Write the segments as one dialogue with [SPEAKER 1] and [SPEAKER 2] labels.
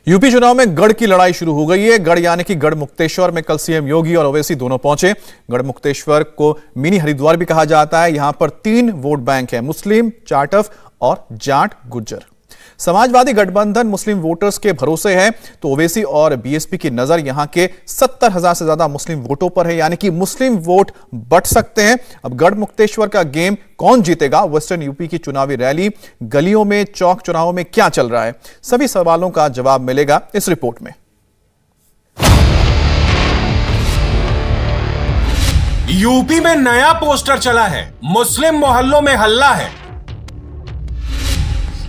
[SPEAKER 1] UP चुनाव में गढ़ की लड़ाई शुरू हो गई है। गढ़ यानी कि गढ़ मुक्तेश्वर में कल सीएम योगी और ओवैसी दोनों पहुंचे। गढ़ मुक्तेश्वर को मिनी हरिद्वार भी कहा जाता है। यहां पर 3 वोट बैंक है, मुस्लिम, जाटव और जाट गुज्जर। समाजवादी गठबंधन मुस्लिम वोटर्स के भरोसे है, तो ओवैसी और बीएसपी की नजर यहां के 70,000 से ज्यादा मुस्लिम वोटों पर है, यानी कि मुस्लिम वोट बट सकते हैं। अब गढ़ मुक्तेश्वर का गेम कौन जीतेगा? वेस्टर्न यूपी की चुनावी रैली, गलियों में, चौक चौराहों में क्या चल रहा है, सभी सवालों का जवाब मिलेगा इस रिपोर्ट में।
[SPEAKER 2] यूपी में नया पोस्टर चला है, मुस्लिम मोहल्लों में हल्ला है।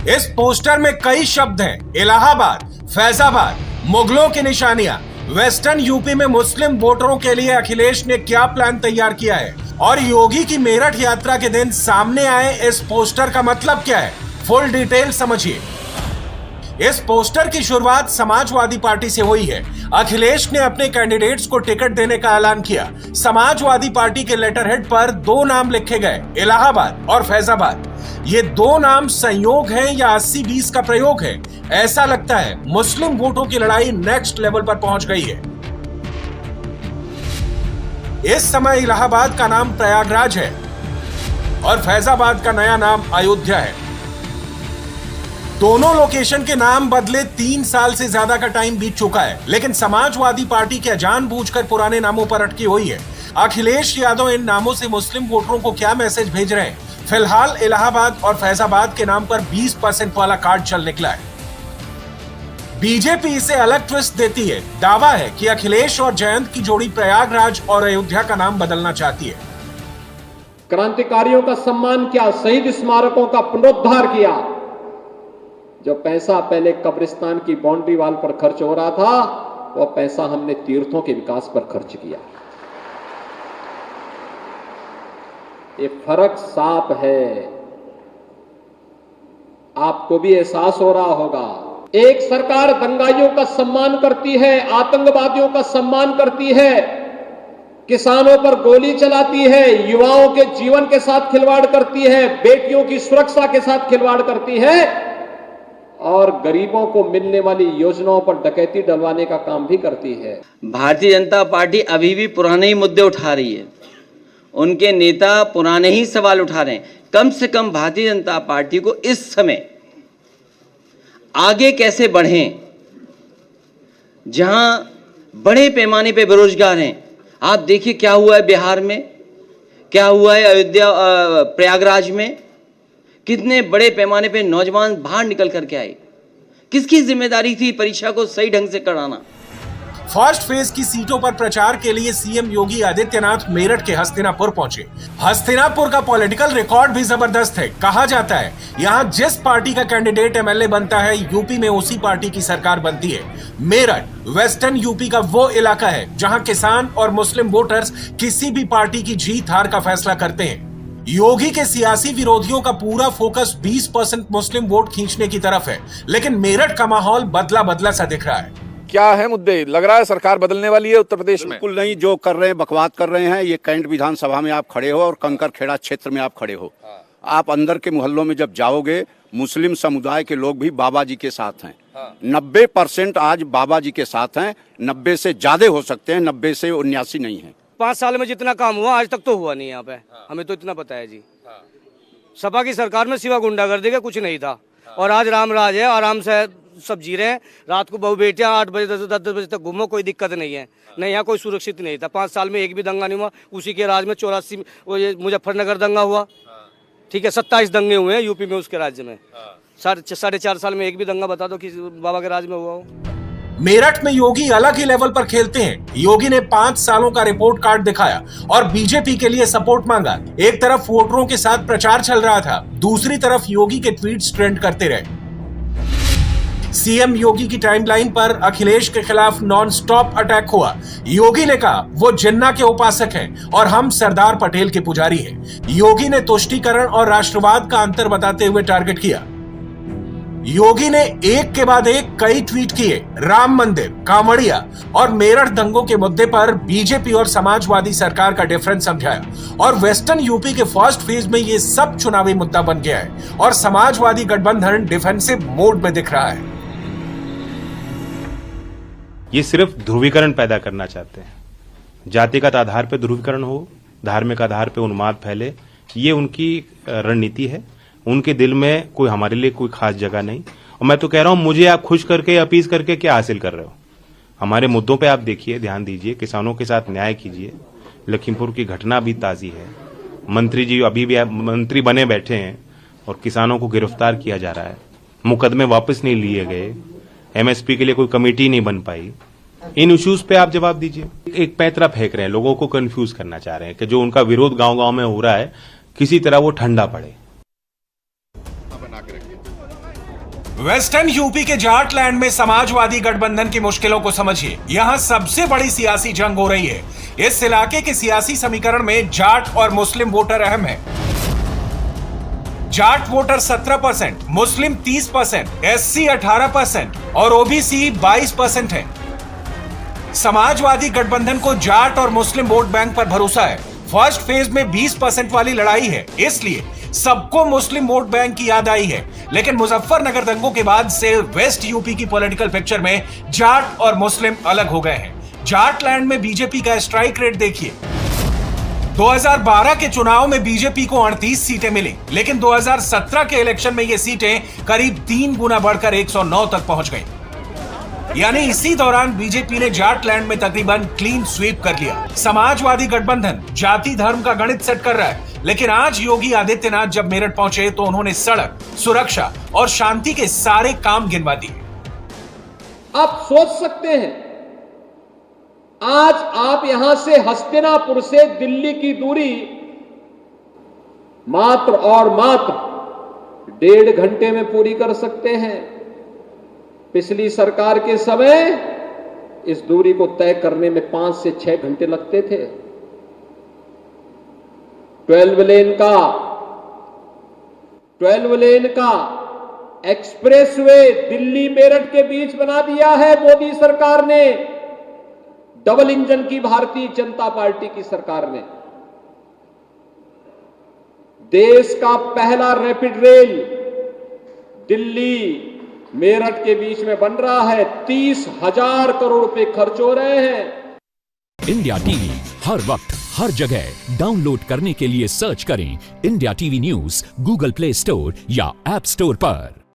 [SPEAKER 2] इस पोस्टर में कई शब्द हैं, इलाहाबाद, फैजाबाद, मुगलों की निशानियां। वेस्टर्न यूपी में मुस्लिम वोटरों के लिए अखिलेश ने क्या प्लान तैयार किया है और योगी की मेरठ यात्रा के दिन सामने आए इस पोस्टर का मतलब क्या है, फुल डिटेल समझिए। इस पोस्टर की शुरुआत समाजवादी पार्टी से हुई है। अखिलेश ने अपने कैंडिडेट्स को टिकट देने का ऐलान किया। समाजवादी पार्टी के लेटर हेड पर 2 नाम लिखे गए, इलाहाबाद और फैजाबाद। ये 2 नाम संयोग हैं या 80-20 का प्रयोग है? ऐसा लगता है मुस्लिम वोटों की लड़ाई नेक्स्ट लेवल पर पहुंच गई है। इस समय इलाहाबाद का नाम प्रयागराज है और फैजाबाद का नया नाम अयोध्या है। दोनों लोकेशन के नाम बदले 3 साल से ज्यादा का टाइम बीत चुका है, लेकिन समाजवादी पार्टी क्या जानबूझकर पुराने नामों पर अटकी हुई है? अखिलेश यादव इन नामों से मुस्लिम वोटरों को क्या मैसेज भेज रहे हैं? फिलहाल इलाहाबाद और फैजाबाद के नाम पर 20% वाला कार्ड चल निकला है। बीजेपी इसे अलग ट्विस्ट देती है। दावा है कि अखिलेश और जयंत की जोड़ी प्रयागराज और अयोध्या का नाम बदलना चाहती है।
[SPEAKER 3] क्रांतिकारियों का सम्मान किया, शहीद स्मारकों का पुनरुद्धार किया। जो पैसा पहले कब्रिस्तान की बाउंड्री वाल पर खर्च हो रहा था, वह पैसा हमने तीर्थों के विकास पर खर्च किया। ये फर्क साफ है, आपको भी एहसास हो रहा होगा। एक सरकार दंगाइयों का सम्मान करती है, आतंकवादियों का सम्मान करती है, किसानों पर गोली चलाती है, युवाओं के जीवन के साथ खिलवाड़ करती है, बेटियों की सुरक्षा के साथ खिलवाड़ करती है और गरीबों को मिलने वाली योजनाओं पर डकैती डलवाने का काम भी करती है।
[SPEAKER 4] भारतीय जनता पार्टी अभी भी पुराने ही मुद्दे उठा रही है, उनके नेता पुराने ही सवाल उठा रहे हैं। कम से कम भारतीय जनता पार्टी को इस समय आगे कैसे बढ़ें, जहां बड़े पैमाने पे बेरोजगार हैं। आप देखिए क्या हुआ है बिहार में, क्या हुआ है अयोध्या प्रयागराज में, कितने बड़े पैमाने पे नौजवान बाहर निकल करके आए। किसकी जिम्मेदारी थी परीक्षा को सही ढंग से कराना?
[SPEAKER 2] फर्स्ट फेज की सीटों पर प्रचार के लिए सीएम योगी आदित्यनाथ मेरठ के हस्तिनापुर पहुंचे। हस्तिनापुर का पॉलिटिकल रिकॉर्ड भी जबरदस्त है। कहा जाता है यहां जिस पार्टी का कैंडिडेट एमएलए बनता है, यूपी में उसी पार्टी की सरकार बनती है। मेरठ वेस्टर्न यूपी का वो इलाका है जहां किसान और मुस्लिम वोटर्स किसी भी पार्टी की जीत हार का फैसला करते हैं। योगी के सियासी विरोधियों का पूरा फोकस 20% मुस्लिम वोट खींचने की तरफ है, लेकिन मेरठ का माहौल बदला बदला सा दिख रहा है।
[SPEAKER 5] क्या है मुद्दे? लग रहा है सरकार बदलने वाली है उत्तर प्रदेश में।
[SPEAKER 6] बिल्कुल नहीं, जो कर रहे हैं बकवास कर रहे हैं। ये कैंट विधानसभा में आप खड़े हो और कंकर खेड़ा क्षेत्र में आप खड़े हो। आप अंदर के मोहल्लों में जब जाओगे, मुस्लिम समुदाय के लोग भी बाबा जी के साथ हैं। 90% आज बाबा जी के साथ हैं। 90 से ज्यादा हो सकते हैं, 90 से 79 नहीं है।
[SPEAKER 7] 5 साल में जितना काम हुआ आज तक तो हुआ नहीं यहाँ पे। हमें तो इतना पता है जी। सपा की सरकार में सिवा गुंडागर्दी का कुछ नहीं था और आज राम राज है, आराम से सब जी रहे हैं। रात को बहू बेटियां 8 बजे 10 बजे तक घूमो, कोई दिक्कत नहीं है। नहीं, यहाँ कोई सुरक्षित नहीं था। 5 साल में एक भी दंगा नहीं हुआ। उसी के राज में 84 वो ये मुजफ्फरनगर दंगा हुआ, ठीक है। 27 दंगे हुए हैं यूपी में, उसके राज्य में। 4.5 साल में एक भी दंगा बता दो कि बाबा के राज में हुआ हो।
[SPEAKER 2] मेरठ में योगी अलग ही लेवल पर खेलते हैं। योगी ने 5 सालों का रिपोर्ट कार्ड दिखाया और बीजेपी के लिए सपोर्ट मांगा। एक तरफ वोटरों के साथ प्रचार चल रहा था, दूसरी तरफ योगी के ट्वीट्स ट्रेंड करते रहे। सीएम योगी की टाइमलाइन पर अखिलेश के खिलाफ नॉन स्टॉप अटैक हुआ। योगी ने कहा वो जिन्ना के उपासक हैं और हम सरदार पटेल के पुजारी हैं। योगी ने तुष्टीकरण और राष्ट्रवाद का अंतर बताते हुए टारगेट किया। योगी ने एक के बाद एक कई ट्वीट किए। राम मंदिर, कांवड़िया और मेरठ दंगों के मुद्दे पर बीजेपी और समाजवादी सरकार का डिफरेंस समझाया और वेस्टर्न यूपी के फर्स्ट फेज में ये सब चुनावी मुद्दा बन गया है और समाजवादी गठबंधन डिफेंसिव मोड में दिख रहा है।
[SPEAKER 8] ये सिर्फ ध्रुवीकरण पैदा करना चाहते हैं। जातिगत आधार पर ध्रुवीकरण हो, धार्मिक आधार पर उन्माद फैले, ये उनकी रणनीति है। उनके दिल में कोई हमारे लिए कोई खास जगह नहीं। और मैं तो कह रहा हूं, मुझे आप खुश करके अपील करके क्या हासिल कर रहे हो? हमारे मुद्दों पे आप देखिए, ध्यान दीजिए, किसानों के साथ न्याय कीजिए। लखीमपुर की घटना भी ताजी है, मंत्री जी अभी भी मंत्री बने बैठे हैं और किसानों को गिरफ्तार किया जा रहा है, मुकदमे वापस नहीं लिए गए, एमएसपी के लिए कोई कमेटी नहीं बन पाई। इन इश्यूज पे आप जवाब दीजिए। एक पैंतरा फेंक रहे हैं, लोगों को कंफ्यूज करना चाह रहे हैं कि जो उनका विरोध गांव-गांव में हो रहा है किसी तरह वो ठंडा पड़े।
[SPEAKER 2] वेस्टर्न यूपी के जाटलैंड में समाजवादी गठबंधन की मुश्किलों को समझिए। यहां सबसे बड़ी सियासी जंग हो रही है। इस इलाके के सियासी समीकरण में जाट और मुस्लिम वोटर अहम है। जाट वोटर 17%, मुस्लिम 30%, एससी 18% और ओबीसी 22% है। समाजवादी गठबंधन को जाट और मुस्लिम वोट बैंक पर भरोसा है। फर्स्ट फेज में 20% वाली लड़ाई है, इसलिए सबको मुस्लिम वोट बैंक की याद आई है। लेकिन मुजफ्फरनगर दंगों के बाद से वेस्ट यूपी की पॉलिटिकल पिक्चर में जाट और मुस्लिम अलग हो गए हैं। जाटलैंड में बीजेपी का स्ट्राइक रेट देखिए। 2012 के चुनाव में बीजेपी को 38 सीटें मिली, लेकिन 2017 के इलेक्शन में ये सीटें करीब 3 गुना बढ़कर 109 तक पहुंच गई। यानी इसी दौरान बीजेपी ने जाटलैंड में तकरीबन क्लीन स्वीप कर लिया। समाजवादी गठबंधन जाति धर्म का गणित सेट कर रहा है, लेकिन आज योगी आदित्यनाथ जब मेरठ पहुंचे तो उन्होंने सड़क, सुरक्षा और शांति के सारे काम गिनवा दिए।
[SPEAKER 3] आप सोच सकते हैं, आज आप यहां से हस्तिनापुर से दिल्ली की दूरी मात्र और मात्र 1.5 घंटे में पूरी कर सकते हैं। पिछली सरकार के समय इस दूरी को तय करने में 5 से 6 घंटे लगते थे। 12 लेन का एक्सप्रेसवे दिल्ली मेरठ के बीच बना दिया है मोदी सरकार ने, डबल इंजन की भारतीय जनता पार्टी की सरकार ने। देश का पहला रैपिड रेल दिल्ली मेरठ के बीच में बन रहा है। 30,000 करोड़ रुपए खर्च हो रहे हैं।
[SPEAKER 9] इंडिया टीवी हर वक्त हर जगह डाउनलोड करने के लिए सर्च करें India TV news Google play store या ऐप स्टोर पर।